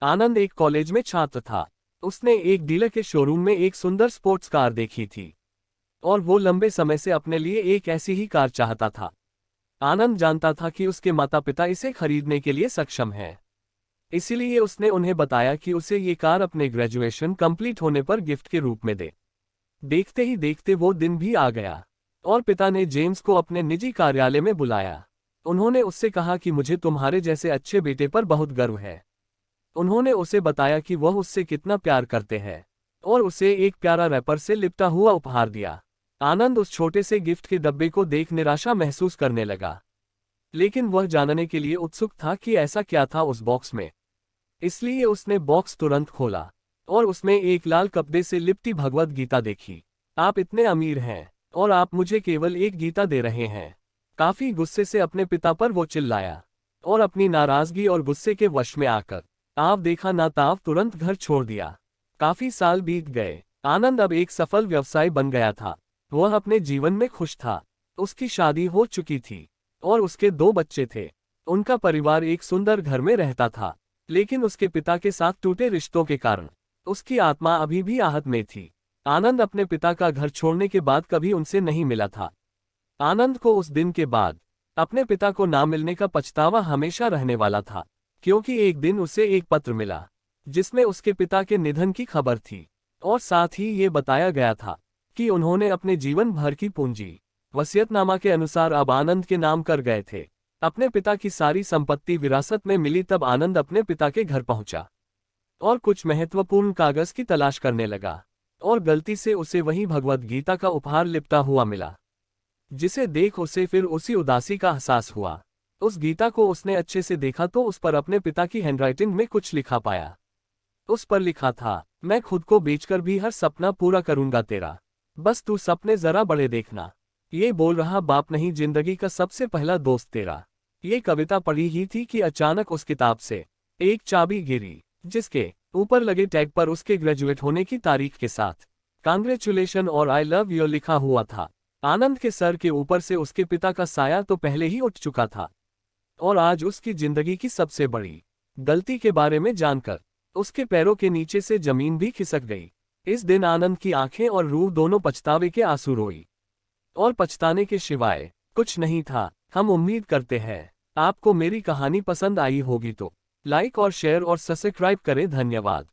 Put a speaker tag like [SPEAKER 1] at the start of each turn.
[SPEAKER 1] आनंद एक कॉलेज में छात्र था। उसने एक डीलर के शोरूम में एक सुंदर स्पोर्ट्स कार देखी थी और वो लंबे समय से अपने लिए एक ऐसी ही कार चाहता था। आनंद जानता था कि उसके माता पिता इसे खरीदने के लिए सक्षम हैं। इसीलिए उसने उन्हें बताया कि उसे ये कार अपने ग्रेजुएशन कंप्लीट होने पर गिफ्ट के रूप में दे। देखते ही देखते वो दिन भी आ गया और पिता ने जेम्स को अपने निजी कार्यालय में बुलाया। उन्होंने उससे कहा कि मुझे तुम्हारे जैसे अच्छे बेटे पर बहुत गर्व है। उन्होंने उसे बताया कि वह उससे कितना प्यार करते हैं और उसे एक प्यारा रैपर से लिपटा हुआ उपहार दिया। आनंद उस छोटे से गिफ्ट के डब्बे को देख निराशा महसूस करने लगा, लेकिन वह जानने के लिए उत्सुक था कि ऐसा क्या था उस बॉक्स में। इसलिए उसने बॉक्स तुरंत खोला और उसमें एक लाल कपड़े से लिपटी भगवद गीता देखी। आप इतने अमीर हैं और आप मुझे केवल एक गीता दे रहे हैं। काफी गुस्से से अपने पिता पर वो चिल्लाया और अपनी नाराजगी और गुस्से के वश में आकर आप देखा ना ताव तुरंत घर छोड़ दिया। काफी साल बीत गए। आनंद अब एक सफल व्यवसाय बन गया था। वह अपने जीवन में खुश था। उसकी शादी हो चुकी थी और उसके 2 बच्चे थे। उनका परिवार एक सुंदर घर में रहता था, लेकिन उसके पिता के साथ टूटे रिश्तों के कारण उसकी आत्मा अभी भी आहत में थी। आनंद अपने पिता का घर छोड़ने के बाद कभी उनसे नहीं मिला था। आनंद को उस दिन के बाद अपने पिता को ना मिलने का पछतावा हमेशा रहने वाला था, क्योंकि एक दिन उसे एक पत्र मिला जिसमें उसके पिता के निधन की खबर थी और साथ ही ये बताया गया था कि उन्होंने अपने जीवन भर की पूंजी वसीयतनामा के अनुसार अब आनंद के नाम कर गए थे। अपने पिता की सारी संपत्ति विरासत में मिली तब आनंद अपने पिता के घर पहुंचा और कुछ महत्वपूर्ण कागज की तलाश करने लगा और गलती से उसे वही भगवद गीता का उपहार लिपटा हुआ मिला, जिसे देख उसे फिर उसी उदासी का एहसास हुआ। उस गीता को उसने अच्छे से देखा तो उस पर अपने पिता की हैंडराइटिंग में कुछ लिखा पाया। उस पर लिखा था, मैं खुद को बेचकर भी हर सपना पूरा करूंगा तेरा, बस तू सपने जरा बड़े देखना। ये बोल रहा बाप नहीं, जिंदगी का सबसे पहला दोस्त तेरा। ये कविता पढ़ी ही थी कि अचानक उस किताब से एक चाबी गिरी, जिसके ऊपर लगे टैग पर उसके ग्रेजुएट होने की तारीख के साथ कांग्रेचुलेशन और आई लव यू लिखा हुआ था। आनंद के सर के ऊपर से उसके पिता का साया तो पहले ही उठ चुका था और आज उसकी जिंदगी की सबसे बड़ी गलती के बारे में जानकर उसके पैरों के नीचे से जमीन भी खिसक गई। इस दिन आनंद की आंखें और रूह दोनों पछतावे के आंसू रोई और पछताने के सिवाय कुछ नहीं था। हम उम्मीद करते हैं आपको मेरी कहानी पसंद आई होगी, तो लाइक और शेयर और सब्सक्राइब करें। धन्यवाद।